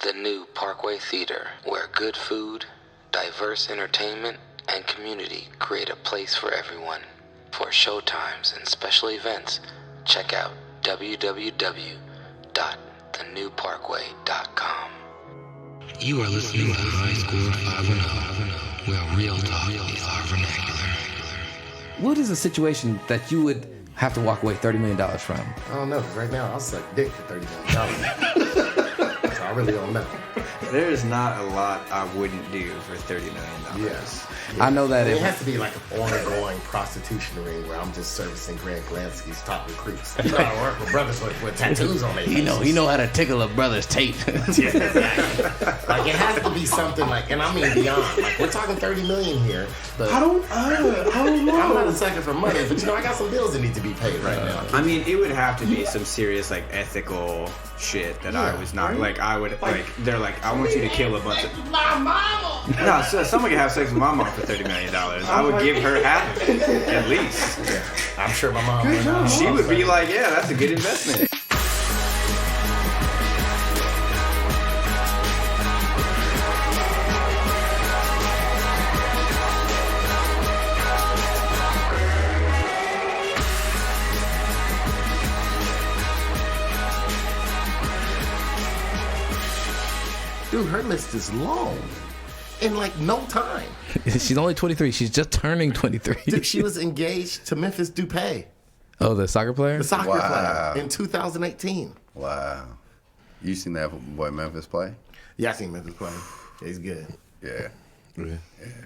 The new Parkway Theater, where good food, diverse entertainment, and community create a place for everyone. For showtimes and special events, check out www.thenewparkway.com. You are listening to High Score 510, where real talk is our vernacular. What is a situation that you would have to walk away $30 million from? I don't know. Right now, I'll suck dick for $30 million. So I really don't know. There's not a lot I wouldn't do for $30 million. Yes. I know that it has to be like an ongoing prostitution ring where I'm just servicing Grant Glansky's top recruits. You know how I work with brothers with tattoos on their faces. You know how to tickle a brother's tape. Yeah, exactly. Like it has to be something like, and I mean beyond. Like we're talking $30 million here. But I don't know. I'm not a sucker for money, but I got some bills that need to be paid right now. I mean, it would have to be some serious like ethical shit that I was not like. I would like. They're like, I want you to kill a bunch of. My mama. No, so someone can have sex with my mom for $30 million. I would give her half of it, at least. Yeah, I'm sure my mom would. She would be like, yeah, that's a good investment. Dude, her list is long. In like no time. She's only 23. She's just turning 23. Dude, she was engaged to Memphis Depay. Oh, the soccer player? The soccer player in 2018. Wow. You seen that boy Memphis play? Yeah, I seen Memphis play. He's good. Yeah. Yeah,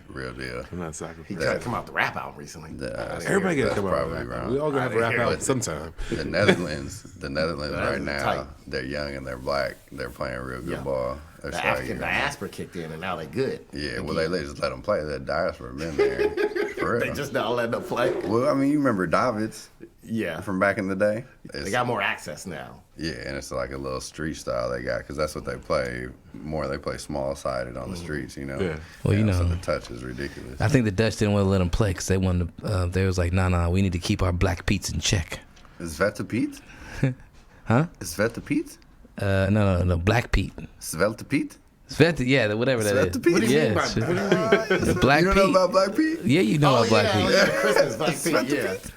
real deal. I'm not soccer. He tried to come out the rap album recently. Everybody got to come out. Probably wrong. We all gonna have a rap album sometime. The Netherlands right now, they're young and they're black. They're playing real good ball. The African diaspora kicked in and now they're good. Yeah, well, they just let them play. The diaspora been there. For real. They just not letting them play. Well, I mean, you remember Davids? Yeah. From back in the day? They got more access now. Yeah, and it's like a little street style they got because that's what they play more. They play small-sided on the streets, you know? Yeah. Well, you know. So the touch is ridiculous. I think the Dutch didn't want to let them play because they wanted to, they was like, nah, we need to keep our black Pete's in check. Is Svette Piet? Huh? Is Svette Piet? No, Black Pete. Svelte Piet? Svette, yeah, whatever that Svette is. Pete? What do you mean by Yes. that? What do you mean? The Black You don't Pete. know about Black Pete? Yeah, you know about Black Pete. Yeah, Christmas Black Pete, Svette yeah. Piet?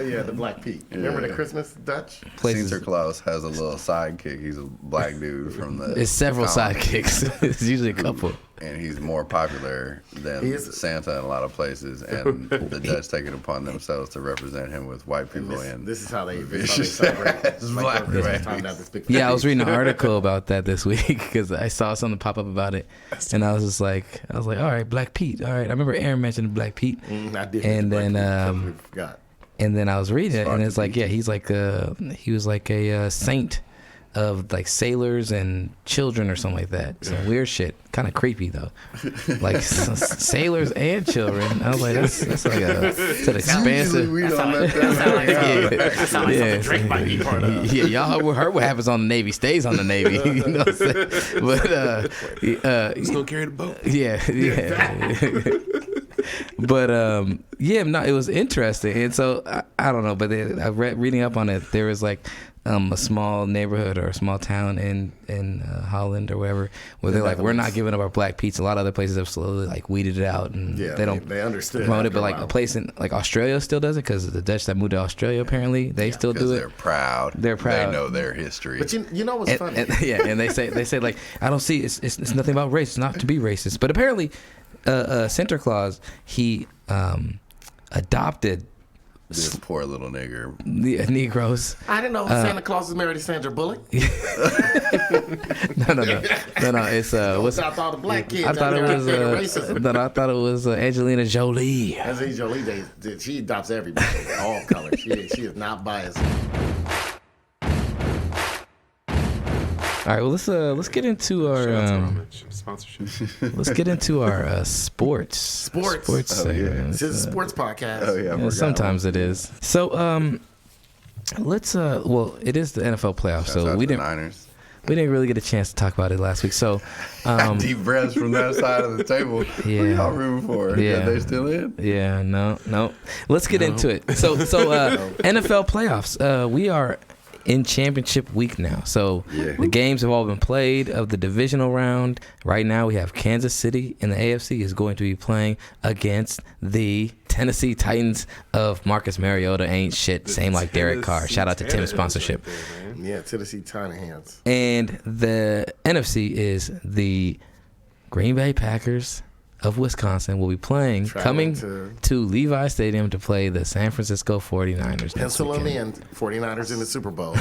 Yeah, the Black Pete. Remember the Christmas Dutch? Places- Caesar Claus has a little sidekick. He's a black dude from the. It's several colony. sidekicks. It's usually a couple. And he's more popular than Santa in a lot of places, and the Dutch take it upon themselves to represent him with white people. This is how they vicious celebrate. ass black Black Yeah, I was reading an article about that this week because I saw something pop up about it, and I was like, all right, Black Pete. All right, I remember Aaron mentioned Black Pete, I did. and then forgot. and then I was reading it, and it's like, yeah, he was like a saint of like sailors and children or something like that. Some weird shit. Kind of creepy though. Like sailors and children. I was like, that's like it's an expansive. We don't let That sounds like something Drake might be part of. Yeah, y'all heard what happens on the Navy stays on the Navy. You know what I'm saying? But He's gonna carry the boat. yeah. But it was interesting, and so I don't know. But I read reading up on it. There was like a small neighborhood or a small town in Holland or wherever where they're like, we're not giving up our black Pete's. A lot of other places have slowly like weeded it out, and they understood promote it. But like a place in like Australia still does it because the Dutch that moved to Australia apparently they still do it. They're proud. They're proud. They know their history. But you know what's funny? And they say like, I don't see it's nothing about race. It's not to be racist. But apparently, Santa Claus he adopted This poor little nigger. the Negroes. I didn't know Santa Claus was married to Sandra Bullock. No. It's what's I thought the black kids. I thought it was racism. I thought it was Angelina Jolie. Angelina Jolie, she adopts everybody, all colors. She is not biased. All right, well let's get into our sponsorship. let's get into our sports segment. This is a sports podcast. Oh yeah, Yeah, sometimes it is. So let's well, it is the NFL playoffs, so we didn't Niners. we didn't really get a chance to talk about it last week. So Deep breaths from that side of the table. Yeah. Who y'all rooting for? Yeah. Are they still in? Yeah, no. Let's get into it. So NFL playoffs. We are in championship week now. So the games have all been played of the divisional round. Right now we have Kansas City in the AFC is going to be playing against the Tennessee Titans of Marcus Mariota. Ain't shit. Same like Derek Carr. Shout out to Tim's sponsorship. Right there, Tennessee Tiny Hands. And the NFC is the Green Bay Packers of Wisconsin will be playing, coming to Levi Stadium to play the San Francisco 49ers. Pencil them in. 49ers in the Super Bowl.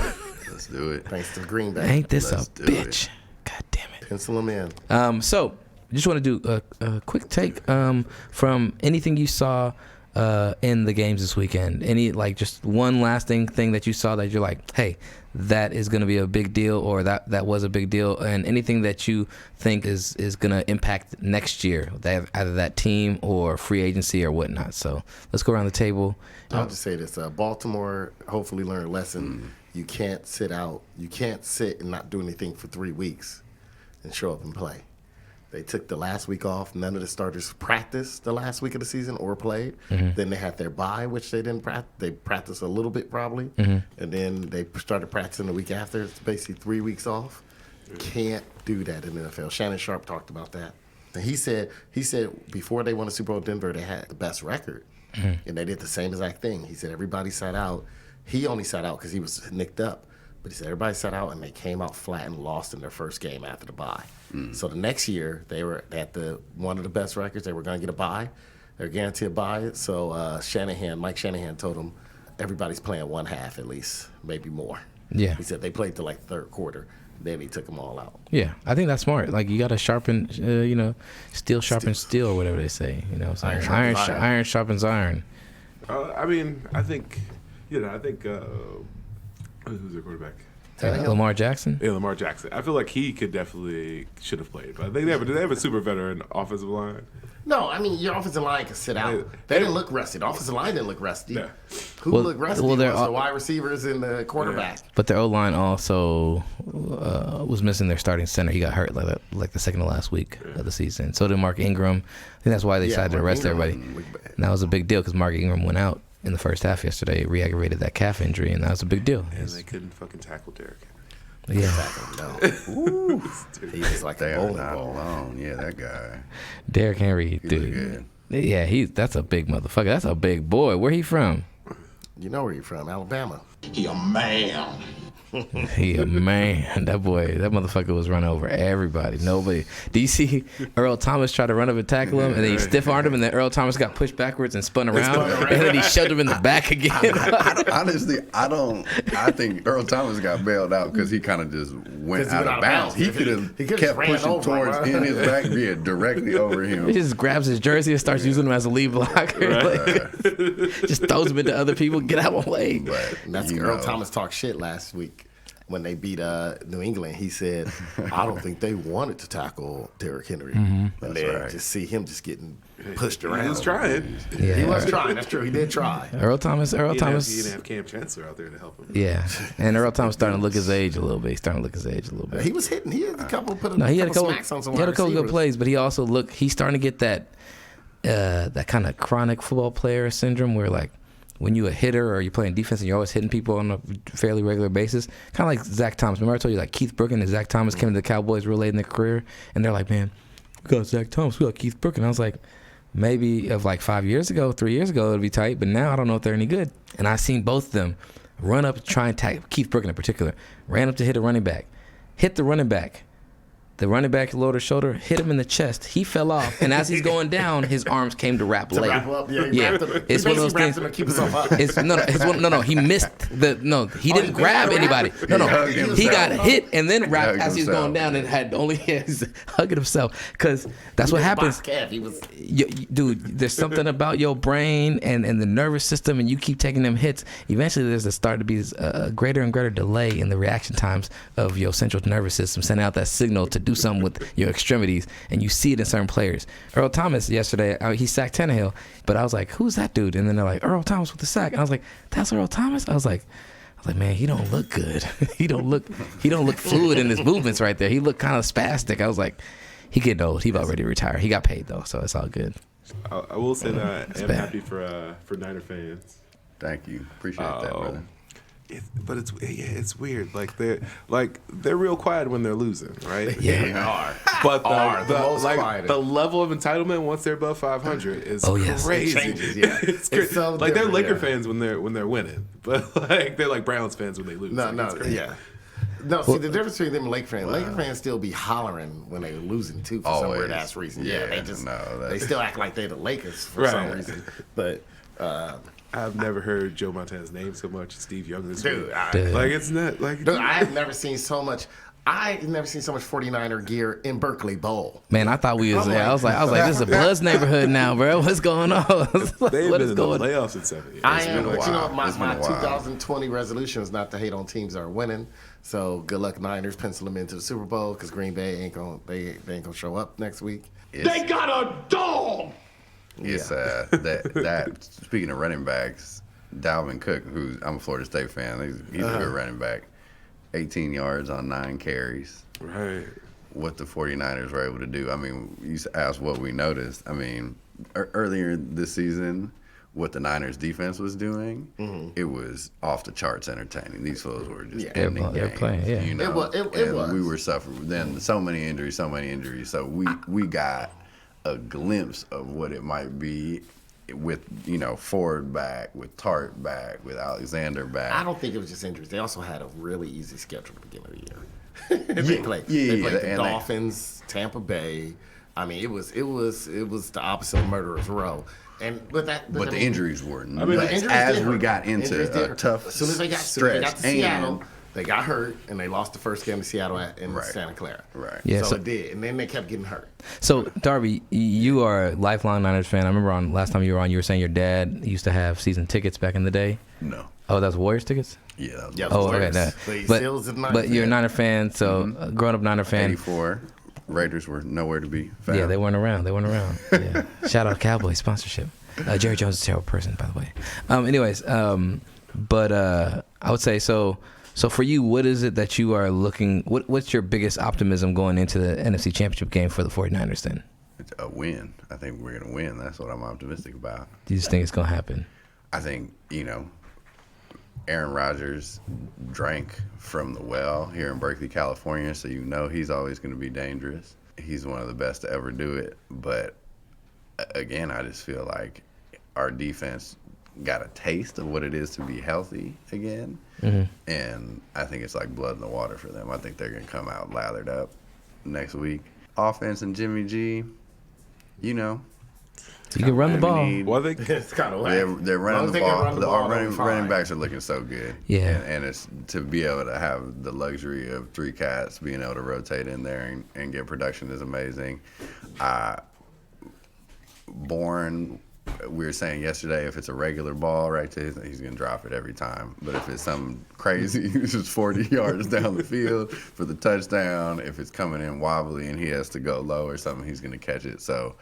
Let's do it. Thanks to Green Bay. Ain't this a bitch? God damn it. Pencil them in. So, just want to do a quick take from anything you saw in the games this weekend. Any, like, just one lasting thing that you saw that you're like, hey, that is going to be a big deal, or that was a big deal, and anything that you think is going to impact next year, either that team or free agency or whatnot. So let's go around the table. I'll just say this. Baltimore hopefully learned a lesson. You can't sit out. You can't sit and not do anything for 3 weeks and show up and play. They took the last week off. None of the starters practiced the last week of the season or played. Then they had their bye, which they didn't practice. They practiced a little bit probably. And then they started practicing the week after. It's basically 3 weeks off. Can't do that in the NFL. Shannon Sharp talked about that. And he said before they won the Super Bowl in Denver, they had the best record. And they did the same exact thing. He said everybody sat out. He only sat out because he was nicked up. But he said everybody sat out and they came out flat and lost in their first game after the bye. So the next year they were at one of the best records. They were going to get a bye. They're guaranteed a bye. So Mike Shanahan told them everybody's playing one half at least, maybe more. Yeah. He said they played till like third quarter. Then he took them all out. Yeah, I think that's smart. Like, you got to sharpen, steel sharpens steel, or whatever they say. You know, iron sharpens iron. I mean, I think who's their quarterback? Lamar Jackson? Yeah, Lamar Jackson. I feel like he should have played. But I think they have a super veteran offensive line. No, I mean, your offensive line can sit out. They didn't look rusty. The offensive line didn't look rusty. Yeah. Who looked rusty was the wide receivers and the quarterback. But their O-line also was missing their starting center. He got hurt like the second to last week of the season. So did Mark Ingram. I think that's why they decided to rest everybody. And that was a big deal because Mark Ingram went out in the first half yesterday, re-aggravated that calf injury, and that was a big deal. And they couldn't fucking tackle Derrick. Yeah. No. He was like a bowling ball. Alone. Yeah, that guy. Derrick Henry, dude. Yeah, that's a big motherfucker. That's a big boy. Where he from? You know where he from? Alabama. He a man. He a man. That motherfucker was running over everybody. Nobody. Do you see Earl Thomas try to run up and tackle him, and then he stiff-armed him, and then Earl Thomas got pushed backwards and spun around, and then he shoved him in the back again? Honestly, I think Earl Thomas got bailed out because he kind of just went out of bounds. He could have kept pushing towards in his back, being directly over him. He just grabs his jersey and starts using him as a lead blocker. Just throws him into other people. Get out of my way. But that's Earl Thomas talked shit last week. When they beat New England, he said, I don't think they wanted to tackle Derrick Henry. And then just see him just getting pushed around. He was trying. Yeah. He was trying. That's true. He did try. Earl Thomas. He didn't have Cam Chancellor out there to help him. Yeah. And Earl Thomas starting to look his age a little bit. He was hitting. He had a couple smacks on some He had a couple receivers. good plays, but he also he's starting to get that kind of chronic football player syndrome where, like, when you're a hitter or you're playing defense and you're always hitting people on a fairly regular basis, kind of like Zach Thomas. Remember I told you, like, Keith Brooken and Zach Thomas came to the Cowboys real late in their career, and they're like, man, we got Zach Thomas, we got Keith Brooken. I was like, maybe of like 3 years ago, it'd be tight, but now I don't know if they're any good. And I seen both of them run up, try and tackle, Keith Brooken in particular, ran up to hit a running back, hit the running back. The running back lowered his shoulder, hit him in the chest. He fell off, and as he's going down, his arms came to wrap late. It's one of those things. He missed he didn't grab anybody. He got hit and then wrapped as he's going down and had only he's hugging himself because that's what happens. Dude, there's something about your brain and the nervous system, and you keep taking them hits. Eventually, there's start to be a greater and greater delay in the reaction times of your central nervous system, sending out that signal to do something with your extremities, and you see it in certain players. Earl Thomas yesterday, he sacked Tannehill, but I was like, who's that dude? And then they're like, Earl Thomas with the sack. And I was like, that's Earl Thomas? I was like, man, he don't look good. he don't look fluid in his movements right there. He looked kind of spastic. I was like, he getting old. He about ready to retire. He got paid though, so it's all good. I will say that I'm happy for Niner fans. Thank you. Appreciate that, brother. it's weird. Like they're real quiet when they're losing, right? Yeah, they are. But the most quiet. the level of entitlement once they're above 500 is crazy. It changes, yeah. It's crazy. So like they're Laker yeah. fans when they're winning, but like they're like Browns fans when they lose. No, like, no, it's crazy. yeah. No, see, the difference between them and Lake fans, Laker fans still be hollering when they're losing, too, for some weird ass reason. Yeah, they still act like they're the Lakers for some reason. But, I've never heard Joe Montana's name so much. Steve Young this dude, week. Like, it's not, like... Dude, I have never seen so much 49er gear in Berkeley Bowl. Man, I thought we was there. I was like, this is a Bloods neighborhood now, bro. What's going on? They've been in the playoffs in 7 years. I am, but you know, my 2020 resolution is not to hate on teams that are winning. So good luck, Niners. Pencil them into the Super Bowl because Green Bay ain't gonna show up next week. They got a dog. It's that speaking of running backs, Dalvin Cook, I'm a Florida State fan. He's a good running back. 18 yards on 9 carries. Right. What the 49ers were able to do. I mean, you asked what we noticed. I mean, earlier this season, what the Niners defense was doing, it was off the charts entertaining. These folks were just ending games. They're playing, yeah. You know? It was. We were suffering. Then so many injuries. So we got a glimpse of what it might be with, Ford back, with Tart back, with Alexander back. I don't think it was just injuries. They also had a really easy schedule at the beginning of the year. They played the Dolphins, Tampa Bay. I mean, it was the opposite of murderer's row. But the injuries were we got into a tough as soon as they got to Seattle, they got hurt and they lost the first game to Seattle in Santa Clara. Right. Yeah, so it did, and then they kept getting hurt. So Darby, you are a lifelong Niners fan. I remember last time you were on, you were saying your dad used to have season tickets back in the day. No. Oh, that's Warriors tickets? Yeah. Okay. But you're a Niner fan, so growing up Niner fan. 84. Raiders were nowhere to be found. Yeah, they weren't around. Yeah. Shout out Cowboys sponsorship. Jerry Jones is a terrible person, by the way. But I would say so for you, what is it that you are looking? What's your biggest optimism going into the NFC Championship game for the 49ers? Then it's a win. I think we're gonna win. That's what I'm optimistic about. Do you just think it's gonna happen? I think Aaron Rodgers drank from the well here in Berkeley, California, so he's always going to be dangerous. He's one of the best to ever do it. But, again, I just feel like our defense got a taste of what it is to be healthy again. Mm-hmm. And I think it's like blood in the water for them. I think they're going to come out lathered up next week. Offense and Jimmy G, you can run the ball. It's kind of whack. They're running the ball. Our running backs are looking so good. Yeah. And it's to be able to have the luxury of 3 cats being able to rotate in there and get production is amazing. We were saying yesterday, if it's a regular ball right there, he's going to drop it every time. But if it's something crazy, it's just 40 yards down the field for the touchdown. If it's coming in wobbly and he has to go low or something, he's going to catch it. So,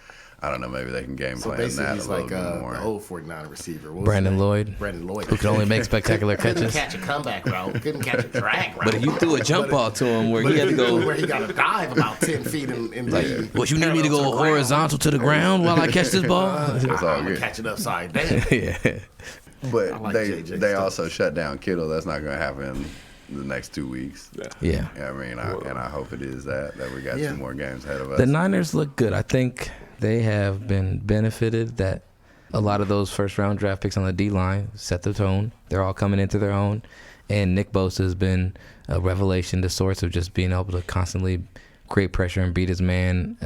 I don't know, maybe they can game plan that he's a little like bit more. The old 49er receiver. Brandon Lloyd. Who can only make spectacular catches. Couldn't catch a comeback route. Couldn't catch a drag route. But if you threw a jump ball to him where he had to go... Where he got to dive about 10 feet in the... What, you need me to go horizontal to the ground while I catch this ball? I'm going to catch it upside down. Yeah. But they also shut down Kittle. That's not going to happen the next 2 weeks. Yeah. I mean, I hope it is that we got 2 more games ahead of us. The Niners look good. I think they have been benefited that a lot of those first-round draft picks on the D-line set the tone. They're all coming into their own. And Nick Bosa has been a revelation to sorts of just being able to constantly create pressure and beat his man.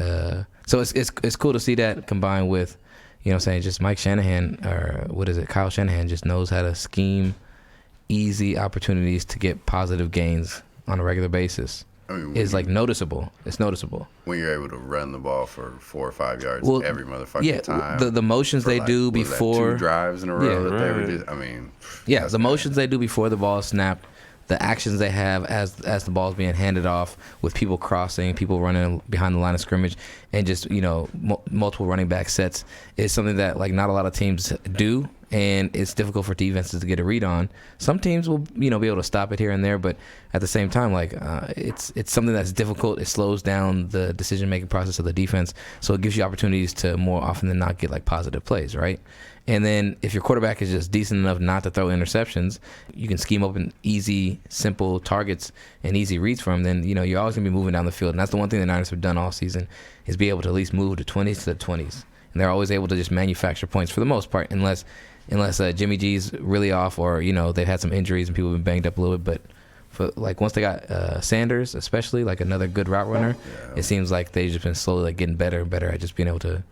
So it's cool to see that combined with, just Mike Shanahan, or Kyle Shanahan just knows how to scheme easy opportunities to get positive gains on a regular basis. Is like noticeable. It's noticeable when you're able to run the ball for 4 or 5 yards every motherfucking time. The motions they do before 2 drives in a row that they were just. The motions they do before the ball is snapped, the actions they have as the ball's being handed off, with people crossing, people running behind the line of scrimmage, and just multiple running back sets is something that like not a lot of teams do. and it's difficult for defenses to get a read on. Some teams will, be able to stop it here and there, but at the same time, like it's something that's difficult. It slows down the decision-making process of the defense, so it gives you opportunities to more often than not get like positive plays, right? And then if your quarterback is just decent enough not to throw interceptions, you can scheme open easy, simple targets and easy reads for him, then, you're always going to be moving down the field. And that's the one thing the Niners have done all season is be able to at least move the 20s to the 20s. And they're always able to just manufacture points for the most part, unless Jimmy G's really off or, they've had some injuries and people have been banged up a little bit. But for like once they got Sanders, especially like another good route runner, it seems like they've just been slowly like getting better and better at just being able to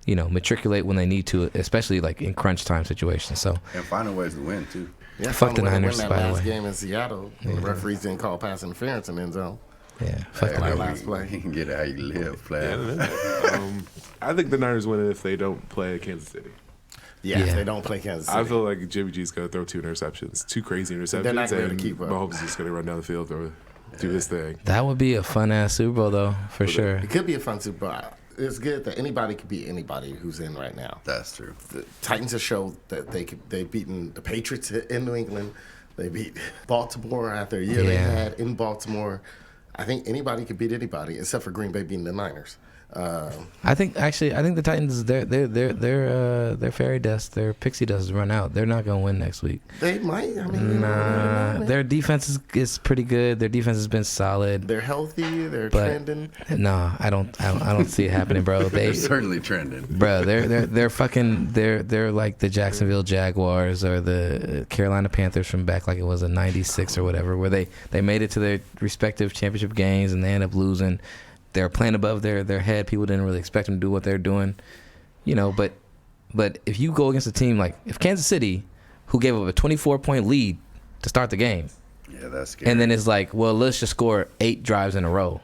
matriculate when they need to, especially like in crunch time situations. So and finding ways to win too. Yeah, fuck the Niners. Win that by the last way, game in Seattle, the referees didn't call pass interference in the end zone. Yeah, fuck the Like Niners. last play. You can get it how you live, player. I think the Niners win it if they don't play Kansas City. Yeah, Yeah. they don't play Kansas City. I feel like Jimmy G's going to throw 2 interceptions, 2 crazy interceptions, They're not gonna and keep up. Mahomes is just going to run down the field or do his thing. That would be a fun ass Super Bowl though, for sure. It could be a fun Super Bowl. It's good that anybody could beat anybody who's in right now. That's true. The Titans have showed that they've beaten the Patriots in New England. They beat Baltimore after a year they had in Baltimore. I think anybody could beat anybody except for Green Bay beating the Niners. I think the Titans their fairy dust, their pixie dust has run out. They're not gonna win next week. They might. I mean, Their defense is pretty good. Their defense has been solid. they're healthy. They're But trending. no, I don't see it happening, bro. They're certainly trending. Bro, they're like the Jacksonville Jaguars or the Carolina Panthers from back like it was a '96 or whatever, where they made it to their respective championship games and they end up losing. They're playing above their head. People didn't really expect them to do what they're doing, But if you go against a team like if Kansas City, who gave up a 24-point lead to start the game, Yeah, that's scary. and then it's like, well, let's just score 8 drives in a row.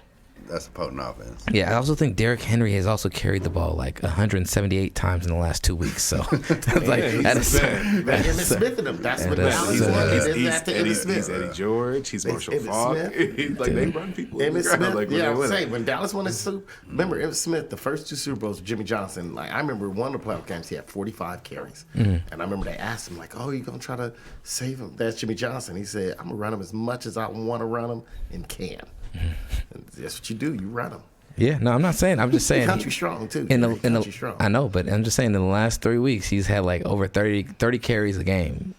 That's a potent offense. Yeah, I also think Derrick Henry has also carried the ball like 178 times in the last 2 weeks. So that's like that is Emmitt Smith in them. That's what Dallas He's was. Eddie- He's after Emmitt Smith. He's Eddie George. He's Marshall Emmitt Faulk. Smith. Like they run people. in the Emmitt ground, Smith, like, when yeah, they I'm win it. saying when Dallas won his Super, remember Emmitt Smith, the first 2 Super Bowls with Jimmy Johnson. Like I remember one of the playoff games, he had 45 carries, and I remember they asked him like, "Oh, you gonna try to save him?" That's Jimmy Johnson. He said, "I'm gonna run him as much as I want to run him and can." And that's what you do. You run him. Yeah, no, I'm not saying. I'm just saying. Country strong too. Country strong. I know, but I'm just saying in the last 3 weeks he's had like over 30 carries a game.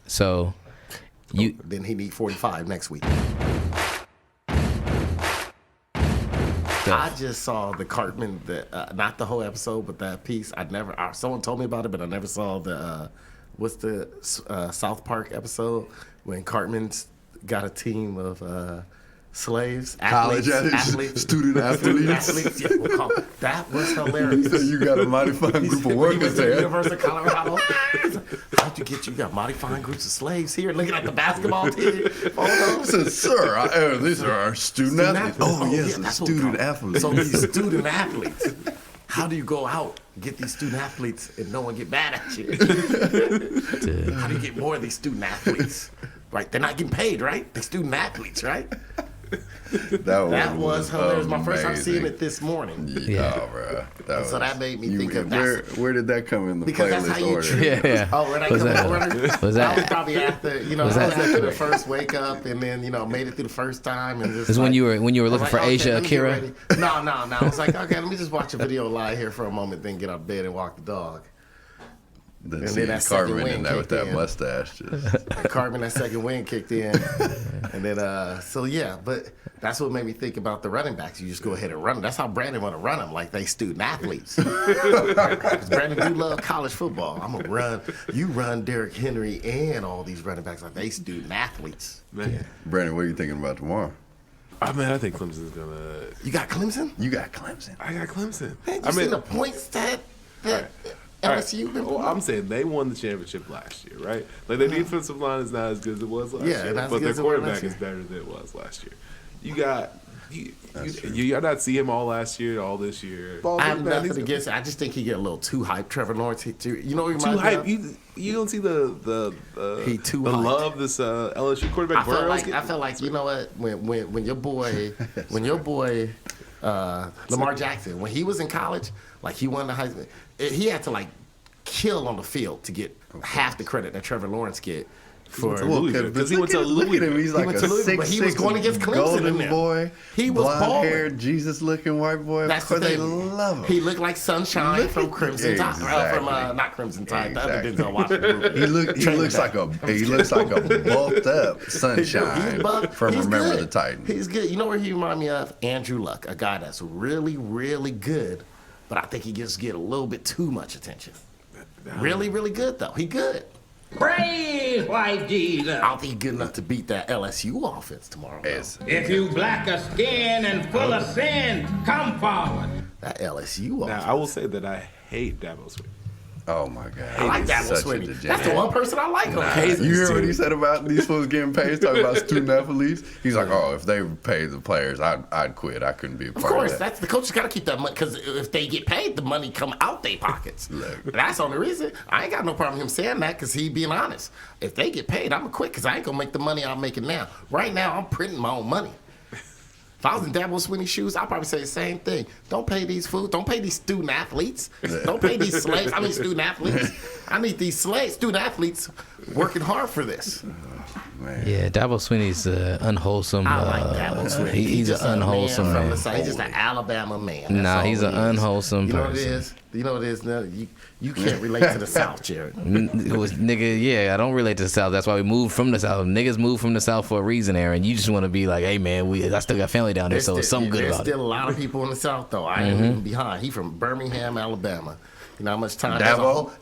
So Then he need 45 next week. I just saw the Cartman, not the whole episode, but that piece. Someone told me about it, but I never saw the what's the South Park episode when Cartman's got a team of slaves, College athletes, student athletes. Yeah, we'll call it. That was hilarious. So you got a mighty fine group of He workers was at the there. University of Colorado. How'd you get? You got mighty fine groups of slaves here, looking at the basketball team. I said, sir, these are our student athletes. Oh, yes, yeah, that's what student we call it. athletes. So these student athletes. How do you go out and get these student athletes and no one get mad at you? How do you get more of these student athletes? Right, they're not getting paid, right? They're student athletes, right? That was hilarious. My first time seeing it this morning. Yeah, bro. That made me think of that. Where did that come in the Because that's how playlist you order? treat. Yeah. Oh, where that Was come that- in order? was That was that- probably after after the first wake up, and then made it through the first time, and just This is when you were looking like, for okay, Asia let me get Akira. ready. No. I was like, okay, let me just watch a video lie here for a moment, then get out of bed and walk the dog. Then And see then that second Cartman wing in there with kicked that in. mustache. Just. And Cartman, that second wind kicked in, and then but that's what made me think about the running backs. You just go ahead and run them. That's how Brandon want to run them, like they student athletes. 'Cause Brandon do love college football. I'm gonna run. You run Derrick Henry and all these running backs like they student athletes. Man. Brandon, what are you thinking about tomorrow? I think Clemson's gonna. You got Clemson? You got Clemson. I got Clemson. Man, you see the points that LSU been Well, I'm saying they won the championship last year, right? Like their defensive line is not as good as it was last year, not as but good their as it was quarterback last year. is better than it was last year. You not see him all last year, all this year. I have nothing against it. I just think he get a little too hyped. Trevor Lawrence, you know what he Too reminds me hype. of? You don't see the He too the hyped. love this LSU quarterback. I felt like you know what when your boy Lamar Jackson, when he was in college, like he won the Heisman, he had to like kill on the field to get half the credit that Trevor Lawrence get. Because he went to Louisville. Look at him. He's like a 6'6", he was going against Clemson golden in there. boy. He was blonde-haired, Jesus-looking white boy. That's of course, the they thing. love him. He looked like Sunshine from Crimson Tide. Exactly. From not Crimson Tide. Exactly. The other Denzel Washington movie. He looks like a bulked up Sunshine He's buff. from He's Remember good. the Titans. He's good. You know where he remind me of? Andrew Luck, a guy that's really, really good, but I think he just get a little bit too much attention. Really, really good though. He good. Praise white Jesus. I don't think he's good enough to beat that LSU offense tomorrow. If you black of skin and full of sin, come forward. That LSU offense. Now, I will say that I hate Dabo Swinney. Oh my God. I like that Such a Swinney. degenerate. That's the one person I like on campus. You hear what he said about these fools getting paid? Talking about student athletes. He's like, oh, if they paid the players, I'd quit. I couldn't be a part Of course, of that. that's the coaches got to keep that money because if they get paid, the money come out their pockets. That's the only reason. I ain't got no problem with him saying that because he being honest. If they get paid, I'm gonna quit because I ain't gonna make the money I'm making now. Right now, I'm printing my own money. If I was in Dabo Swinney's shoes, I'd probably say the same thing. Don't pay these fools. Don't pay these student athletes. Don't pay these slaves. I mean, student athletes. I need these student athletes working hard for this. Man. Yeah, Dabo Swinney's unwholesome. I like Dabo Swinney. He's an unwholesome man. man. He's just an Alabama man. Nah, he's an unwholesome You know what it person. is? You know what it is? Now, you can't relate to the South, Jared. It was nigga, yeah, I don't relate to the South. That's why we moved from the South. Niggas moved from the South for a reason, Aaron. You just want to be like, hey man, I still got family down there, so it's something good There's about still it. a lot of people in the South, though. I ain't leaving behind. He from Birmingham, Alabama. You know how much time?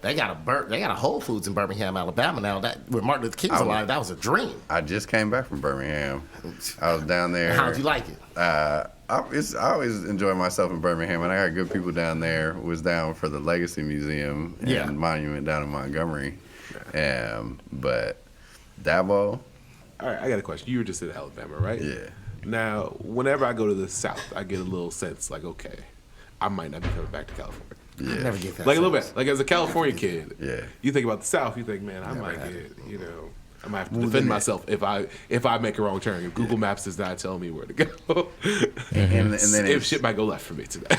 They got a Whole Foods in Birmingham, Alabama now. That when Martin Luther King's alive, that was a dream. I just came back from Birmingham. I was down there. How'd you like it? I always enjoy myself in Birmingham, and I got good people down there. Was down for the Legacy Museum and Monument down in Montgomery. But Dabo. All right, I got a question. You were just in Alabama, right? Yeah. Now, whenever I go to the South, I get a little sense like, okay, I might not be coming back to California. Yeah. I never get that. Like a little bit. Like as a California kid, Yeah. You think about the South, you think, man, I might get, I might have to defend myself if I make a wrong turn. If Google Maps does not tell me where to go, And then if shit might go left for me today.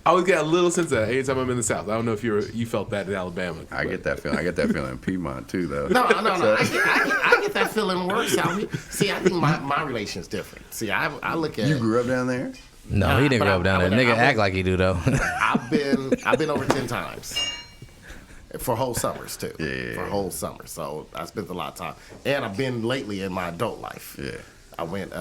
I always get a little sense of that anytime I'm in the South. I don't know if you felt that in Alabama. I get that feeling. I get that feeling in Piedmont too, though. No. I get that feeling worse out here. See, I think my relation's different. See, I look at You grew up down there? No, he didn't but grow up down there. Nigga act like he do though. I've been over 10 times. For whole summers too. Yeah. For whole summers. So I spent a lot of time. And I've been lately in my adult life. Yeah. I went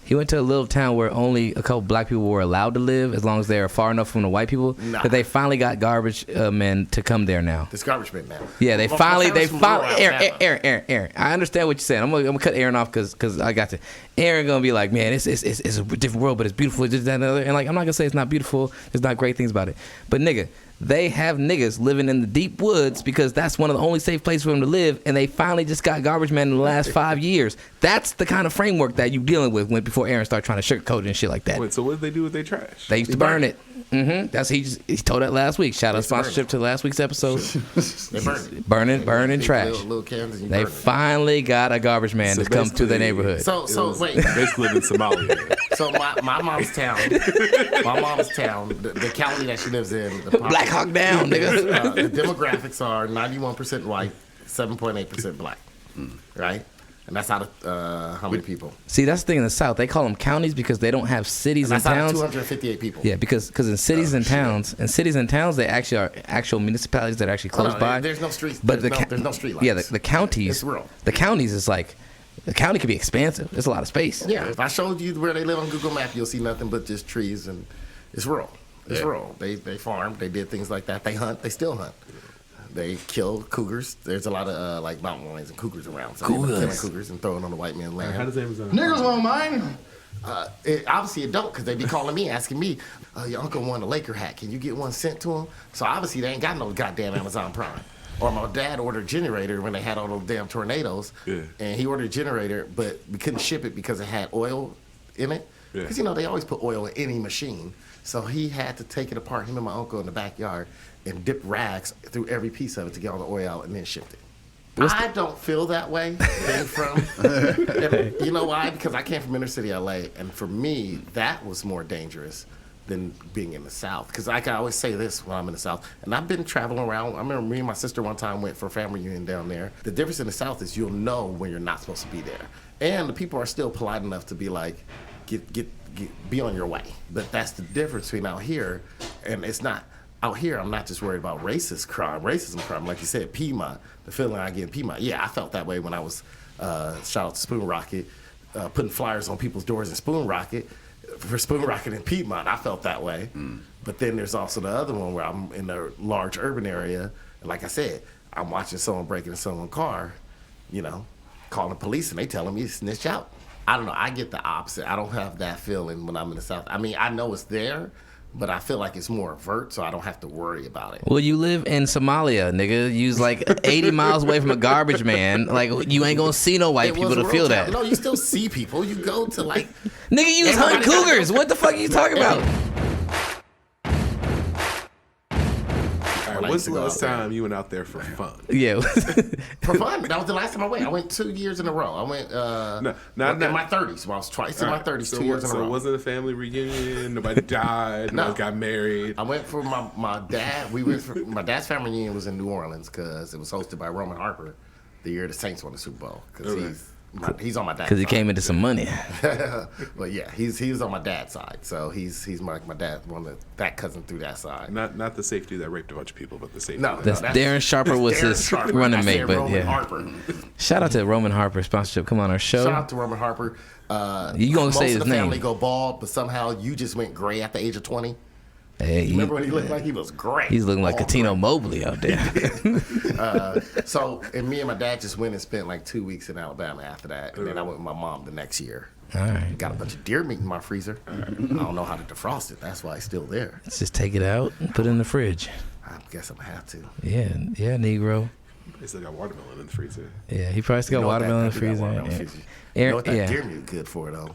He went to a little town where only a couple black people were allowed to live as long as they are far enough from the white people. Nah. That they finally got garbage men to come there now. this garbage bin now. Yeah, they finally. Alabama. Aaron. I understand what you're saying. I'm gonna cut Aaron off because I got to. Aaron gonna be like, man, it's a different world, but it's beautiful. Just that and other. And like, I'm not gonna say it's not beautiful. There's not great things about it. But nigga, they have niggas living in the deep woods because that's one of the only safe places for them to live. And they finally just got garbage man in the last 5 years. That's the kind of framework that you dealing with before Aaron started trying to sugarcoat it and shit like that. Wait, so what did they do with their trash? They used to burn it. That's he told that last week. Shout out sponsorship to last week's episode. They burned it. Burning trash. Little cans and you They burn it. finally got a garbage man So to come to their basically- neighborhood. So wait. Basically live in Somalia. So my mom's town, the county that she lives in, the Black Hawk down, nigga. the demographics are 91% white, 7.8% black, right? And that's out of how many people? See, that's the thing in the South. They call them counties because they don't have cities and That's out of towns. 258 people. Yeah, because in cities and towns, they actually are actual municipalities that are actually close No, by. there's no streets. But There's no street lights. Yeah, the counties. It's rural. The counties is like, the county could be expansive. There's a lot of space. Yeah, if I showed you where they live on Google Maps, you'll see nothing but just trees, and it's rural. It's rural. They farm. They did things like that. They hunt. They still hunt. They kill cougars. There's a lot of like mountain lions and cougars around. So they're killing cougars and throwing on the white man's land. How does Amazon? Niggas won't mind. Obviously it don't, because they be calling me, asking me, your uncle won a Laker hat. Can you get one sent to him? So obviously they ain't got no goddamn Amazon Prime. Or my dad ordered a generator when they had all those damn tornadoes. Yeah. And he ordered a generator, but we couldn't ship it because it had oil in it. Yeah. Because, they always put oil in any machine. So he had to take it apart, him and my uncle in the backyard, and dip rags through every piece of it to get all the oil out and then shipped it. I don't feel that way. Being from, you know why? Because I came from inner city LA, and for me, that was more dangerous than being in the South. Because I can always say this when I'm in the South, and I've been traveling around. I remember me and my sister one time went for a family reunion down there. The difference in the South is you'll know when you're not supposed to be there. And the people are still polite enough to be like, be on your way. But that's the difference between out here, and it's not. Out here, I'm not just worried about racism crime. Like you said, Piedmont, the feeling I get in Piedmont. Yeah, I felt that way when I was, shout out to Spoon Rocket, putting flyers on people's doors in Spoon Rocket. For Spoon Rocket in Piedmont, I felt that way. But then there's also the other one where I'm in a large urban area, and like I said, I'm watching someone break into someone's car, calling the police, and they telling me to snitch out. I don't know. I get the opposite. I don't have that feeling when I'm in the South. I mean, I know it's there, but I feel like it's more overt, so I don't have to worry about it. Well, you live in Somalia, nigga. You's like 80 miles away from a garbage man. Like, you ain't gonna see no white people to feel that. No, you still see people. You go to like... Nigga, you was hunting cougars. What the fuck are you talking about? When's the last time you went out there for fun? Yeah. For fun. That was the last time I went. I went 2 years in a row. I went in my 30s. Well, I was twice in my 30s, 2 years in a row. So it wasn't a family reunion? Nobody died? Nobody got married? I went for my dad. My dad's family reunion was in New Orleans because it was hosted by Roman Harper the year the Saints won the Super Bowl. Because he's on my dad's side. Because he came into some money. But yeah, he's on my dad's side. So he's my dad, that cousin through that side. Not the safety that raped a bunch of people, but the safety. No, that's Darren Sharper was his running mate. But Roman yeah, Harper. Shout out to Roman Harper sponsorship. Come on our show. Shout out to Roman Harper. You gonna say his name? Most of the family go bald, but somehow you just went gray at the age of 20. Hey, remember when he looked like he was gray? He's looking like Katino Mobley out there. And me and my dad just went and spent like 2 weeks in Alabama after that. And then I went with my mom the next year. All right. Got a bunch of deer meat in my freezer. I don't know how to defrost it. That's why it's still there. Let's just take it out and put it in the fridge. I guess I'm going to have to. Yeah, Negro. They still got watermelon in the freezer. Yeah, he probably still got watermelon in the freezer. You know what that deer meat good for, though?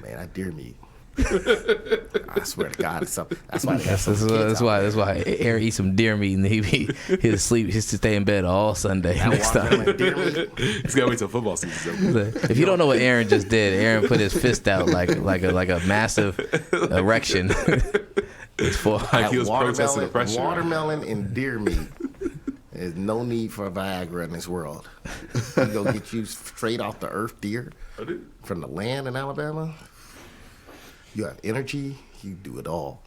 Man, that deer meat. I swear to God, it's something. That's why. That's why Aaron eats some deer meat and he'll sleep. He'll stay in bed all Sunday next time. He's gotta wait till football season. If you don't know what Aaron just did, Aaron put his fist out like a massive erection. It's for like he was protesting oppression. Watermelon and deer meat. There's no need for Viagra in this world. You go get you straight off the earth deer from the land in Alabama. You have energy. You do it all.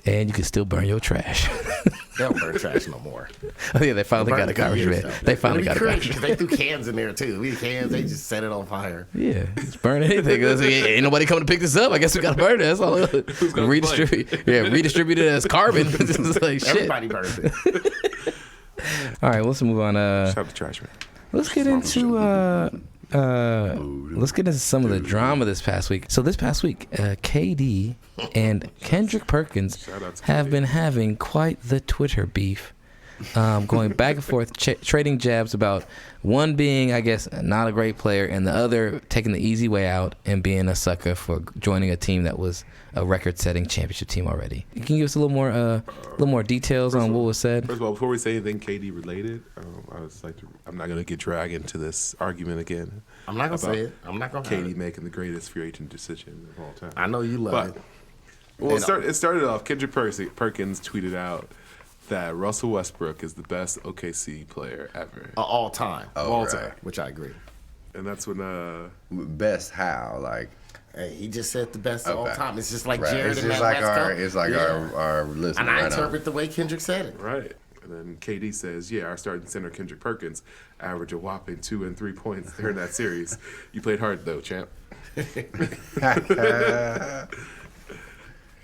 And you can still burn your trash. They don't burn trash no more. Oh, yeah, they finally got a garbage man. They finally got a garbage man. They threw cans in there, too. We had cans. They just set it on fire. Yeah, just burn anything. Ain't nobody coming to pick this up. I guess we got to burn it. That's all. Redistribute it as carbon. Like, shit. Everybody burns it. All right, let's move on. Shout out to Trash Man. Let's get into... let's get into some of the drama this past week. So this past week, KD and Kendrick Perkins have been having quite the Twitter beef, going back and forth, trading jabs about one being, I guess, not a great player, and the other taking the easy way out and being a sucker for joining a team that was a record-setting championship team already. Can you give us a little more details on what was said? First of all, before we say anything KD related, I'm not going to get dragged into this argument again. I'm not going to say it. I'm not going to. KD making the greatest free agent decision of all time. I know you love it. Well, it started off. Kendrick Perkins tweeted out that Russell Westbrook is the best OKC player ever. All time. All time. Which I agree. And that's when... Best how? Like... Hey, he just said the best of all time. It's just like Jared it's and just that like It's like our listener. And I interpret the way Kendrick said it. Right. And then KD says, our starting center, Kendrick Perkins, averaged a whopping 2 and 3 points during that series. You played hard, though, champ. And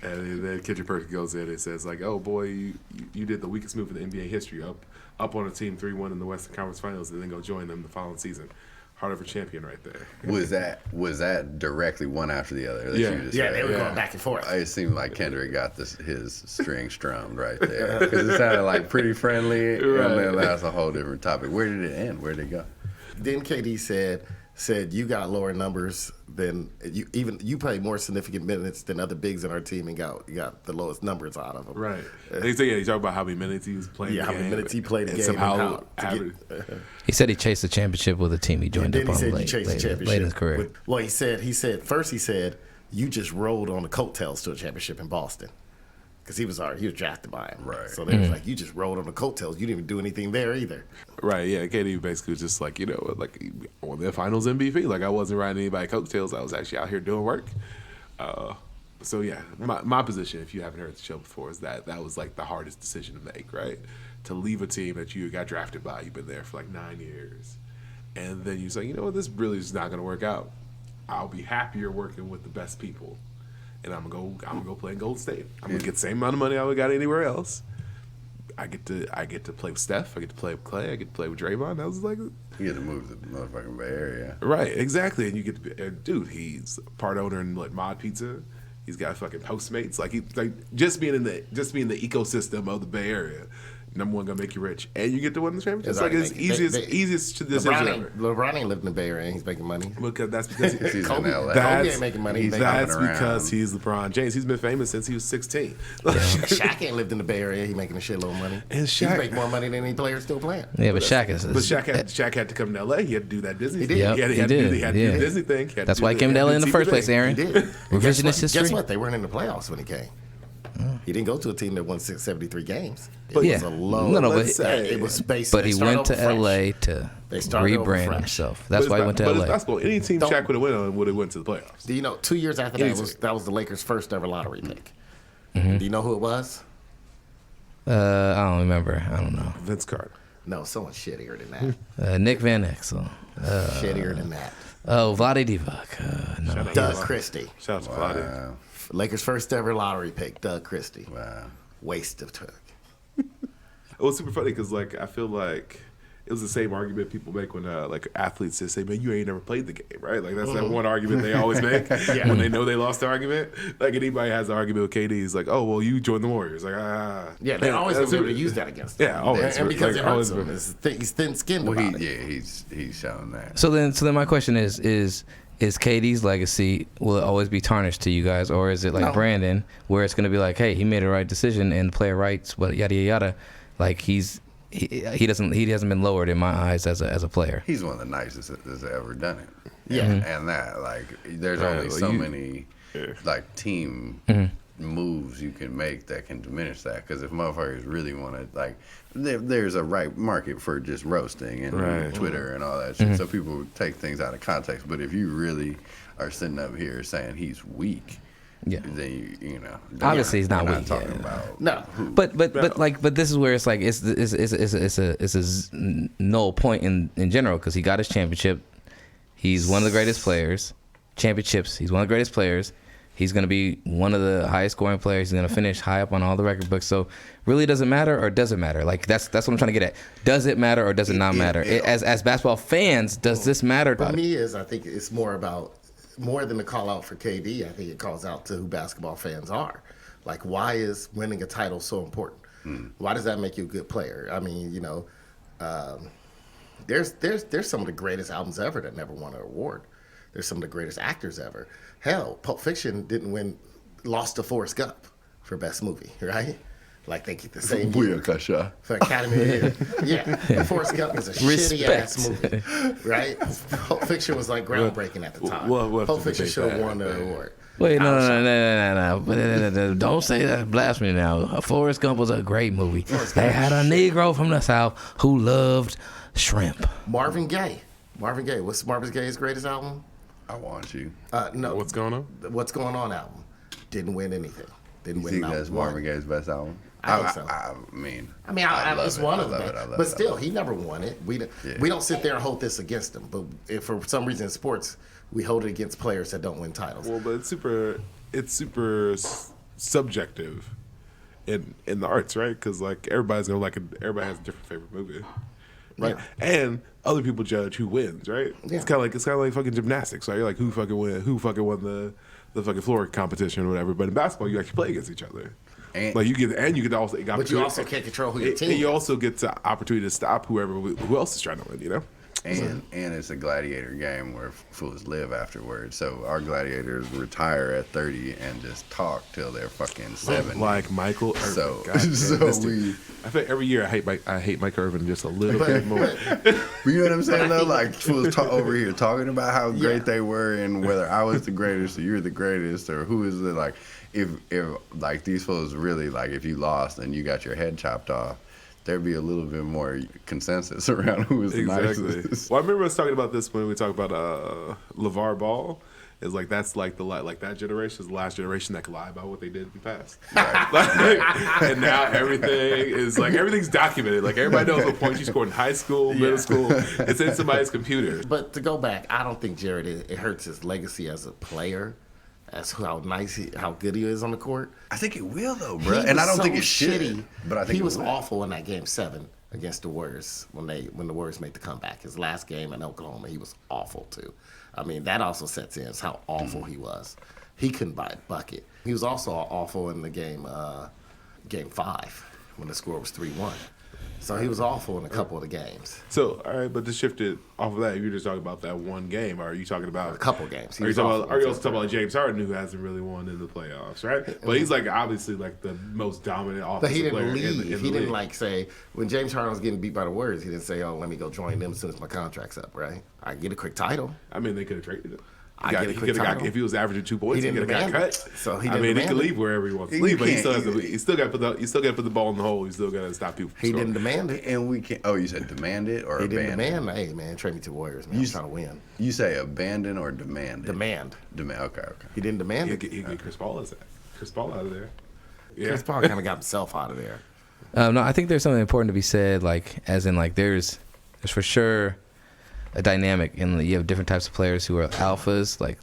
then Kendrick Perkins goes in and says, like, oh, boy, you did the weakest move in NBA history, up on a team 3-1 in the Western Conference Finals, and then go join them the following season. Heart of a champion right there. Was that directly one after the other? They were going back and forth. It seemed like Kendrick got his string strummed right there because it sounded like pretty friendly, and then that's a whole different topic. Where did it end? Where did it go? Then KD said you got lower numbers than you played more significant minutes than other bigs in our team and got the lowest numbers out of them. Right. He talked about how many minutes he was playing. Yeah, how many minutes he played the game. He said he chased the championship with a team he joined up on late in his career. He said you just rode on the coattails to a championship in Boston. Because he was drafted by him. Right. So they was like, you just rode on the coattails. You didn't even do anything there either. Right, yeah. KD basically was just like, like on the finals MVP. Like I wasn't riding anybody's coattails. I was actually out here doing work. So yeah, my position, if you haven't heard the show before, is that was like the hardest decision to make, right? To leave a team that you got drafted by, you've been there for like 9 years. And then you say, you know what, this really is not going to work out. I'll be happier working with the best people. And I'm gonna go play in Golden State. I'm gonna get the same amount of money I would got anywhere else. I get to play with Steph. I get to play with Clay. I get to play with Draymond. I was like, You get to move to the motherfucking Bay Area. right, exactly. And you get to be, dude. He's part owner in like Mod Pizza. He's got fucking Postmates. Like just being in the ecosystem of the Bay Area. Number one, gonna make you rich, and you get to win the championship. It's like it's easiest decision ever. LeBron ain't living in the Bay Area. He's making money. Because that's because He's in LA. Kobe ain't making money. That's because he's LeBron James. He's been famous since he was 16. Shaq ain't lived in the Bay Area. He's making a shitload of money. And He Shaq make more money than any player still playing. Yeah, but Shaq is. But Shaq had to come to LA. He had to do that Disney thing. Yep, He had he to did. do the Disney thing. That's why he came to LA in the first place, Aaron. He did. Revisionist history. Guess what? They weren't in the playoffs when he came. He didn't go to a team that won 673 games. It Yeah. was a low. No, but it was space. But he went to LA to rebrand himself. That's why he went to But LA. it's basketball. Any team Shaq would have went on would have went to the playoffs. Do you know? 2 years after that was the Lakers' first ever lottery pick. Do you know who it was? I don't remember. I don't know. Vince Carter. No, someone shittier than that. Nick Van Exel. Shittier than that. Oh, Vlade Divac. No. Doug Christie. Shout out to Claudia. Wow. Lakers' first ever lottery pick. Doug Christie. Wow. Waste of time. It was super funny because like I feel like it was the same argument people make when like athletes just say, "Man, you ain't never played the game," right? Like that's that one argument they always make when they know they lost the argument. Like anybody has an argument with KD, he's like, "Oh, well, you joined the Warriors." Like, Yeah, they always that's going to it. use that against him. Yeah, always. And because Like, it hurts always him. He's thin-skinned Well, about it. he's shown that. So then my question is KD's legacy, will it always be tarnished to you guys, or is it like Brandon, where it's going to be like, hey, he made the right decision and the player rights, but yada yada yada, like he hasn't been lowered in my eyes as a player. He's one of the nicest that's ever done it. Yeah. And that, like, there's only so many, like, team moves you can make that can diminish that. Because if motherfuckers really want to, like, there's a right market for just roasting and Twitter and all that shit. So people take things out of context. But if you really are sitting up here saying he's weak, then you know. Obviously, he's not weak. Talking about But this is where it's like it's a null point in general, because he got his championship. He's one of the greatest players. Championships. He's one of the greatest players. He's going to be one of the highest scoring players. He's going to finish high up on all the record books. So, really, does it matter or does it matter? Like that's what I'm trying to get at. Does it matter or does it not matter? As basketball fans, does this matter? For me, I think it's more than the call out for KD. I think it calls out to who basketball fans are. Like, why is winning a title so important? Why does that make you a good player? I mean, you know, there's some of the greatest albums ever that never won an award. There's some of the greatest actors ever. Hell, Pulp Fiction lost to Forrest Gump for best movie, right? Like they get the same for Academy of the Year. Yeah, Forrest Gump is a shitty ass movie, right? Pulp Fiction was like groundbreaking at the time. Pulp Fiction should have won the award. Wait, no. Don't say that blasphemy now. Forrest Gump was a great movie. They had a Negro from the South who loved shrimp. Marvin Gaye. What's Marvin Gaye's greatest album? I Want You. No. What's Going On? What's Going On album. Didn't win anything. Didn't You win think that's Marvin Gaye's best album? I think so. I mean, it's one of them. But it. still, he never won it. We don't sit there and hold this against him. But if for some reason in sports, we hold it against players that don't win titles. Well, but it's super subjective in the arts, right? Because like everybody has a different favorite movie, right? Yeah. And other people judge who wins, right? Yeah. It's kind of like fucking gymnastics, right? You're like who fucking won the fucking floor competition or whatever. But in basketball, you actually play against each other. But you also can't control who your team. And you also get the opportunity to stop who else is trying to win. You know. And it's a gladiator game where fools live afterwards. So our gladiators retire at 30 and just talk till they're fucking 70. Like Michael Irvin. So, I think every year I hate Mike Irvin just a little bit more. You know what I'm saying though? Like fools over here talking about how great they were and whether I was the greatest or you're the greatest or who is the like. If like these fools really like if you lost and you got your head chopped off, there'd be a little bit more consensus around who was the nicest. Well, I remember us talking about this when we talked about LeVar Ball. Is like that's like that generation is the last generation that can lie about what they did in the past. Right. And now everything's documented. Like everybody knows what points you scored in high school, middle school. It's in somebody's computer. But to go back, I don't think Jarrett it hurts his legacy as a player. That's how good he is on the court. I think it will though, bro. And I don't think it's shitty. But I think he was awful in that game 7 against the Warriors when the Warriors made the comeback. His last game in Oklahoma, he was awful too. I mean, that also sets in how awful he was. He couldn't buy a bucket. He was also awful in the game 5 when the score was 3-1. So he was awful in a couple of the games. So, all right, but to shift it off of that, you're just talking about that one game. Or are you talking about a couple of games? Are you also talking about James Harden, who hasn't really won in the playoffs, right? But he's like obviously like the most dominant offensive player. But he didn't leave. He didn't like say when James Harden was getting beat by the Warriors. He didn't say, "Oh, let me go join them as soon as my contract's up." Right? I get a quick title. I mean, they could have traded him. If he was averaging 2 points, he could have got cut. So he could leave wherever he wants to leave, but he still got to put the ball in the hole. He still got to stop people. He didn't demand it, and we can't. Oh, you said demand it or he abandon? Didn't demand. Hey man, trade me to Warriors. Man, I'm trying to win. You say abandon or demand? Demand. Okay. He didn't demand it. He get Chris Paul out of there. Yeah. Chris Paul kind of got himself out of there. No, I think there's something important to be said. Like, as in, like, there's for sure a dynamic, and you have different types of players who are alphas, like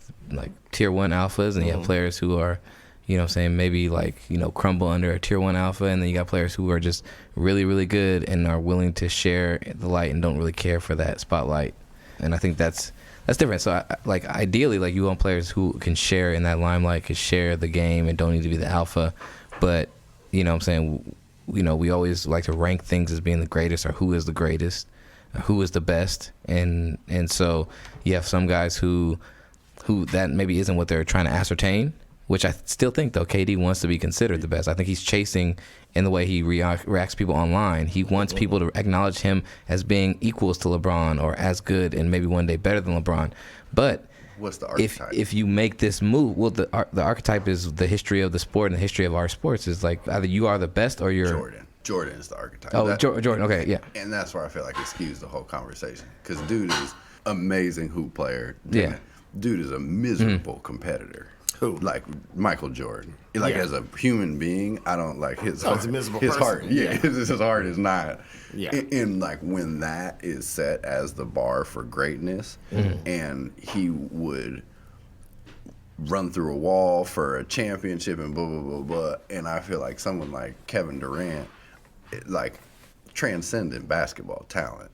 tier 1 alphas, and you have players who are, you know what I'm saying, maybe like, you know, crumble under a tier 1 alpha, and then you got players who are just really, really good and are willing to share the light and don't really care for that spotlight. And I think that's different. So, ideally, like, you want players who can share in that limelight, can share the game and don't need to be the alpha. But, you know what I'm saying, you know, we always like to rank things as being the greatest or who is the greatest, who is the best. And so you have some guys who that maybe isn't what they're trying to ascertain, which I still think, though, KD wants to be considered the best. I think he's chasing in the way he reacts to people online. He wants people to acknowledge him as being equals to LeBron or as good and maybe one day better than LeBron. But what's the archetype? If you make this move, well, the archetype is the history of the sport, and the history of our sports is like either you are the best or you're... Jordan is the archetype. Oh, Jordan, okay, yeah. And that's where I feel like it skews the whole conversation. Because dude is amazing hoop player. Yeah. Dude is a miserable competitor. Who? Like Michael Jordan. Like as a human being, I don't like his heart. He's a miserable his person. heart. Yeah, his heart is not. Yeah. And like when that is set as the bar for greatness, and he would run through a wall for a championship and blah, blah, blah, blah. And I feel like someone like Kevin Durant, like transcendent basketball talent,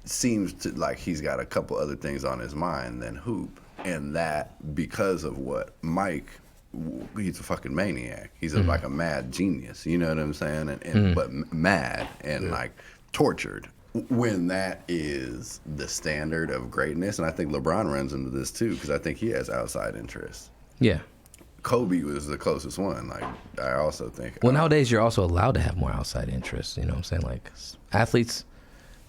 seems to like he's got a couple other things on his mind than hoop. And that because of what Mike, he's a fucking maniac. He's like a mad genius, you know what I'm saying? But mad and like tortured. When that is the standard of greatness, and I think LeBron runs into this too, because I think he has outside interests. Yeah. Kobe was the closest one. Like, I also think. Well, nowadays you're also allowed to have more outside interests. You know what I'm saying? Like, athletes,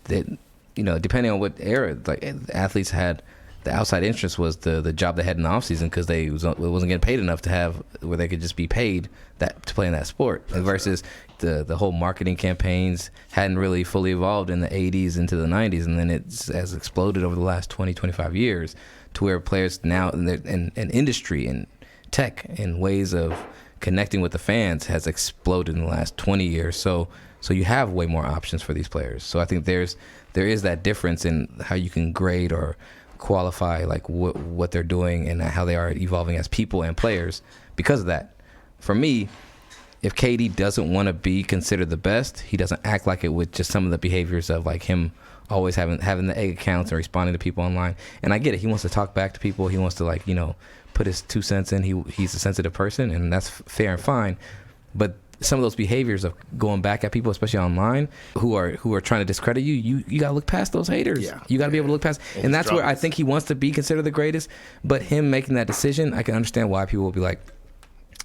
that, you know, depending on what era, like athletes had, the outside interest was the job they had in the off season because they wasn't getting paid enough to have where they could just be paid that to play in that sport. Versus the whole marketing campaigns hadn't really fully evolved in the 80s into the 90s, and then it has exploded over the last 20, 25 years to where players now in industry and tech and ways of connecting with the fans has exploded in the last 20 years. So you have way more options for these players. So I think there is that difference in how you can grade or qualify like what they're doing and how they are evolving as people and players because of that. For me, if KD doesn't want to be considered the best, he doesn't act like it with just some of the behaviors of like him always having the egg accounts and responding to people online. And I get it. He wants to talk back to people. He wants to, like, you know, put his 2 cents in. He's a sensitive person, and that's fair and fine. But some of those behaviors of going back at people, especially online, who are trying to discredit you, you gotta look past those haters. Yeah. You gotta be able to look past, and that's where I think he wants to be considered the greatest. But him making that decision, I can understand why people will be like,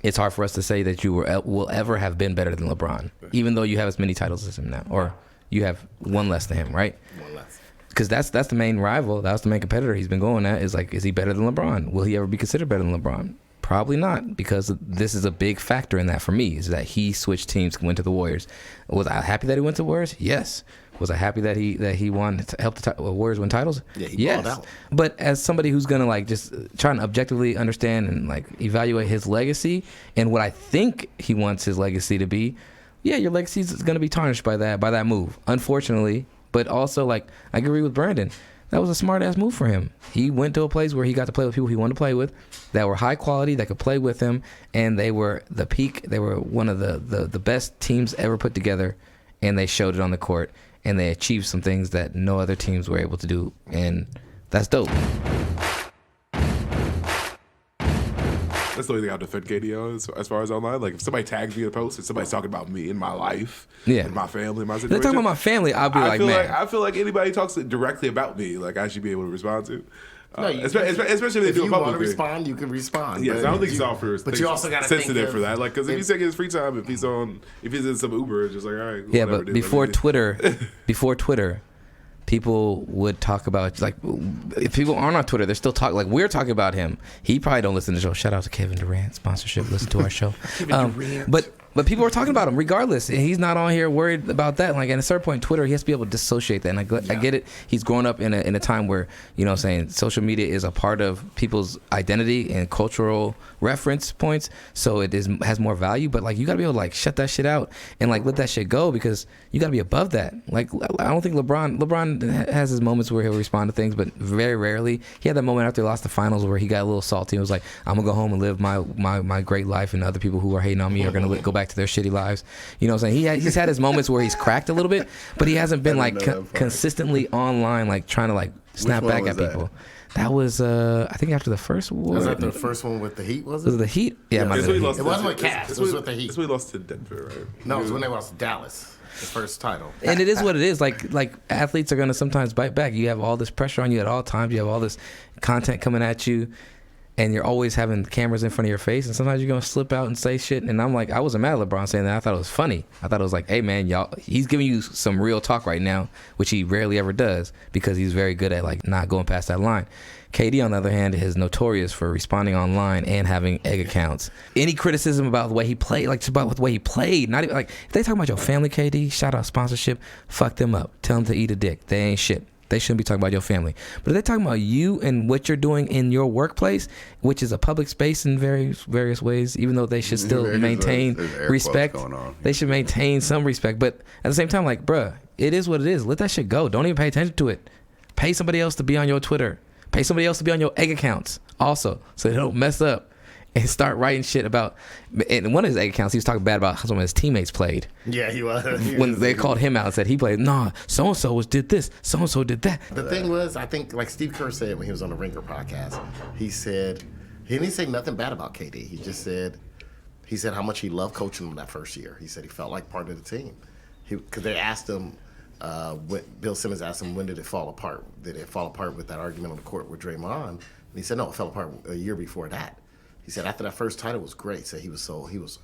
it's hard for us to say that you will ever have been better than LeBron, even though you have as many titles as him now, or you have one less than him, right? One less. Because that's the main rival, that's the main competitor he's been going at. Is like, is he better than LeBron? Will he ever be considered better than LeBron? Probably not, because this is a big factor in that for me, is that he switched teams, went to the Warriors. Was I happy that he went to the Warriors? Yes. Was I happy that he won to help the Warriors win titles? Yeah, he yes. balled out. But as somebody who's gonna like just trying to objectively understand and like evaluate his legacy and what I think he wants his legacy to be, yeah, your legacy is gonna be tarnished by that move, unfortunately. But also, like, I agree with Brandon. That was a smart-ass move for him. He went to a place where he got to play with people he wanted to play with that were high quality, that could play with him, and they were the peak. They were one of the best teams ever put together, and they showed it on the court, and they achieved some things that no other teams were able to do, and that's dope. That's the only thing I'll defend KD on as far as online. Like, if somebody tags me in a post and somebody's talking about me and my life, and my family, my situation. They're talking about my family, I'll be like, man. I feel like anybody talks directly about me, like, I should be able to respond to. No, especially if they do it publicly. If you want to respond, you can respond. Yes, I don't think he's all for. But you also got to sensitive for that, like, because if he's taking his free time, if he's in some Uber, it's just like, all right. Yeah, but before Twitter, people would talk about, like, if people aren't on Twitter, they're still talking, like, we're talking about him. He probably don't listen to the show. Shout out to Kevin Durant, sponsorship, listen to our show. But people are talking about him regardless. And he's not on here worried about that. Like, at a certain point, Twitter, he has to be able to dissociate that. And I get it. He's growing up in a time where, you know what I'm saying, social media is a part of people's identity and cultural reference points. So it has more value. But, like, you got to be able to, like, shut that shit out and, like, let that shit go, because you got to be above that. Like, I don't think LeBron has his moments where he'll respond to things, but very rarely. He had that moment after he lost the finals where he got a little salty and was like, I'm going to go home and live my great life, and other people who are hating on me are going to go back to their shitty lives. You know what I'm saying? He's had his moments where he's cracked a little bit, but he hasn't been like consistently online, like trying to like snap back at people. That was I think after the first war. Was that the first one with the Heat? Was it? Was it the Heat? Yeah, it wasn't with Cavs. It was with the Heat. That's when he lost to Denver, right? No, it was when they lost to Dallas. The first title. And it is what it is. Like athletes are gonna sometimes bite back. You have all this pressure on you at all times. You have all this content coming at you, and you're always having cameras in front of your face, and sometimes you're going to slip out and say shit. And I'm like, I wasn't mad at LeBron saying that. I thought it was funny. I thought it was like, hey, man, y'all, he's giving you some real talk right now, which he rarely ever does, because he's very good at, like, not going past that line. KD, on the other hand, is notorious for responding online and having egg accounts. Any criticism about the way he played, like, just about the way he played, not even, like, if they talk about your family, KD, shout out sponsorship, fuck them up. Tell them to eat a dick. They ain't shit. They shouldn't be talking about your family. But if they're talking about you and what you're doing in your workplace, which is a public space in various ways, even though they should still maintain respect, they should maintain some respect. But at the same time, like, bruh, it is what it is. Let that shit go. Don't even pay attention to it. Pay somebody else to be on your Twitter. Pay somebody else to be on your egg accounts also, so they don't mess up and start writing shit about. And one of his egg accounts, he was talking bad about how some of his teammates played. Yeah, he was. When they called him out and said he played, nah, so-and-so did this, so-and-so did that. The thing was, I think, like Steve Kerr said when he was on the Ringer podcast, he didn't say nothing bad about KD. He just said, how much he loved coaching him that first year. He said he felt like part of the team. Because they asked him, Bill Simmons asked him, when did it fall apart? Did it fall apart with that argument on the court with Draymond? And he said, no, it fell apart a year before that. He said after that first title was great. So he was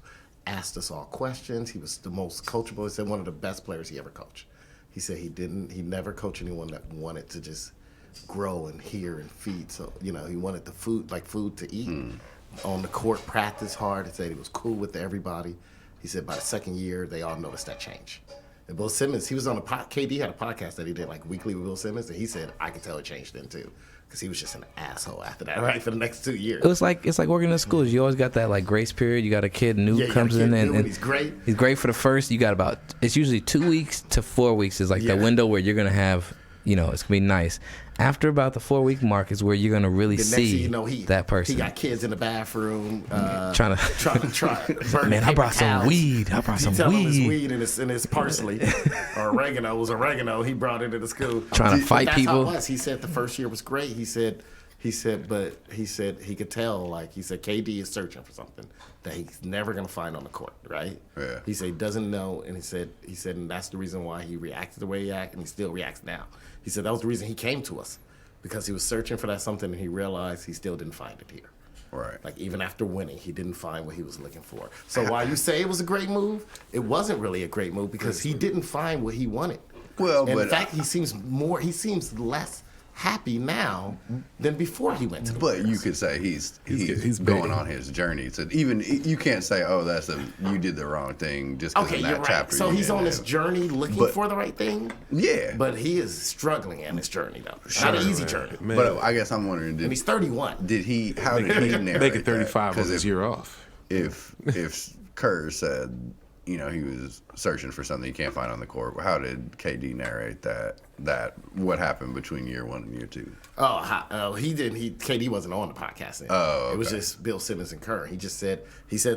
asked us all questions. He was the most coachable. He said one of the best players he ever coached. He said he never coached anyone that wanted to just grow and hear and feed. So, you know, he wanted the food to eat. On the court, practice hard. He said he was cool with everybody. He said by the second year, they all noticed that change. And Bill Simmons, he was on KD had a podcast that he did like weekly with Bill Simmons, and he said, I could tell it changed then too. Because he was just an asshole after that, right? For the next 2 years. It's like working in schools. You always got that like grace period. You got a kid new comes in and he's great. He's great for the first. You got it's usually 2 weeks to 4 weeks is like the window where you're gonna have, you know, it's gonna be nice. After about the 4 week mark is where you're gonna really see that person. He got kids in the bathroom trying to burn. Man, I brought some weed. His weed and his parsley or oregano. It was oregano. He brought it into the school. Trying to fight people. That's how it was. He said the first year was great. He said He said he could tell, like, he said KD is searching for something that he's never going to find on the court, right? Yeah. He said he doesn't know, and he said and that's the reason why he reacted the way he acted, and he still reacts now. He said that was the reason he came to us, because he was searching for that something, and he realized he still didn't find it here. Right. Like, even after winning, he didn't find what he was looking for. So while you say it was a great move, it wasn't really a great move because he didn't find what he wanted. Well, and but in fact, he seems less happy now than before he went to the But Warriors. you could say he's big. going on his journey. So even you can't say, "Oh, you did the wrong thing," just because Okay, in that you're right. chapter. So you he's didn't on this have- journey looking But- for the right thing. Yeah, But he is struggling in this journey, though. It's not an easy journey. Man. but I guess I'm wondering, And he's 31. how did he narrate Make it 35 that? on 'Cause his year off. if Kerr said, he was searching for something he can't find on the court, how did KD narrate that what happened between year 1 and year 2? He didn't. KD wasn't on the podcast then. Oh, It was okay. just Bill Simmons and Kerr. He said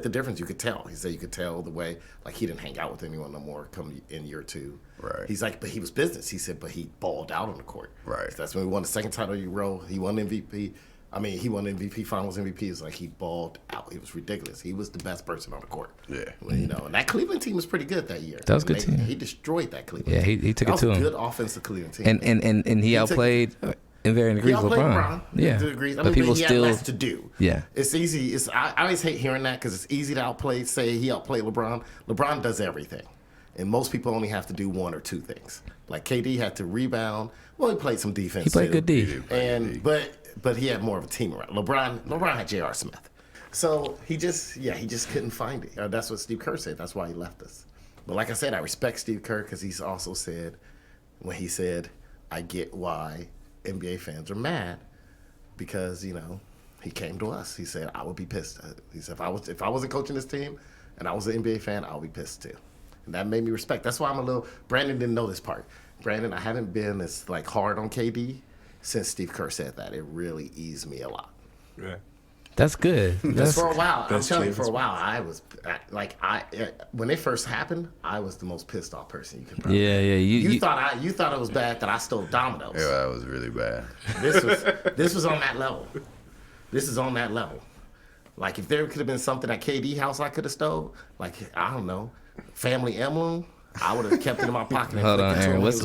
the difference. You could tell. He said you could tell the way, like, he didn't hang out with anyone no more come in year 2. Right. He's like, but he was business. He said, but he balled out on the court. Right. So that's when we won the second title in a row. He won MVP. I mean, he won MVP, Finals MVP. It's like he balled out. It was ridiculous. He was the best person on the court. Yeah. Well, and that Cleveland team was pretty good that year. That was a good team. He destroyed that Cleveland Yeah, team. he took it to That was him. a good offensive Cleveland team. And he outplayed in varying degrees He outplayed LeBron. Yeah, To degrees. I but mean, people he still had less to do. Yeah. It's easy. I always hate hearing that because it's easy to outplay. Say he outplayed LeBron. LeBron does everything, and most people only have to do one or two things. Like KD had to rebound. Well, he played some defense. He played too. good D. But he had more of a team around. LeBron had J.R. Smith. So he just couldn't find it. That's what Steve Kerr said. That's why he left us. But like I said, I respect Steve Kerr because he's also said, when he said, I get why NBA fans are mad because, he came to us. He said, I would be pissed. He said, if I wasn't coaching this team and I was an NBA fan, I would be pissed too. And that made me respect. That's why Brandon didn't know this part. Brandon, I haven't been as hard on KD since Steve Kerr said that. It really eased me a lot. Yeah. That's good. Because for a while, I'm that's telling you, true. for a while, I was when it first happened, I was the most pissed off person you could probably. Yeah. You thought it was bad that I stole Domino's. Yeah, that was really bad. This was on that level. This is on that level. Like, if there could have been something at KD house I could have stole, like, I don't know, family emblem, I would have kept it in my pocket. Hold on, Aaron. What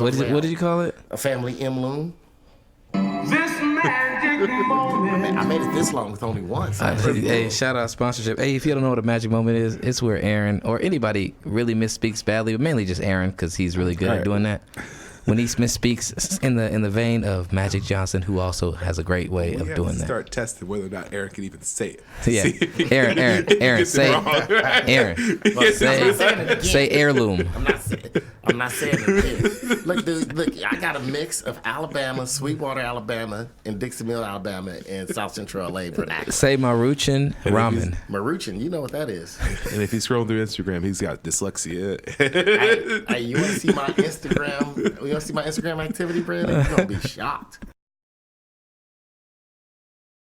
did you call it? A family emblem. This magic moment. I made it this long with only one. So Hey, shout out sponsorship. Hey, if you don't know what a magic moment is, it's where Aaron or anybody really misspeaks badly, but mainly just Aaron because he's really good at doing that. When he misspeaks in the vein of Magic Johnson, who also has a great way We of have doing to that. start testing whether or not Aaron can even say it. Yeah, See if he Aaron, gets it say, wrong. Aaron, I'm not saying it again. say heirloom. I'm not saying it again. Look, dude, I got a mix of Alabama, Sweetwater, Alabama, and Dixie Mill, Alabama, and South Central LA vernacular. Say Maruchan ramen. Maruchan, you know what that is. And if he's scrolling through Instagram, he's got dyslexia. Hey, you want to see my Instagram? You want to see my Instagram activity, Brandon? You're gonna be shocked.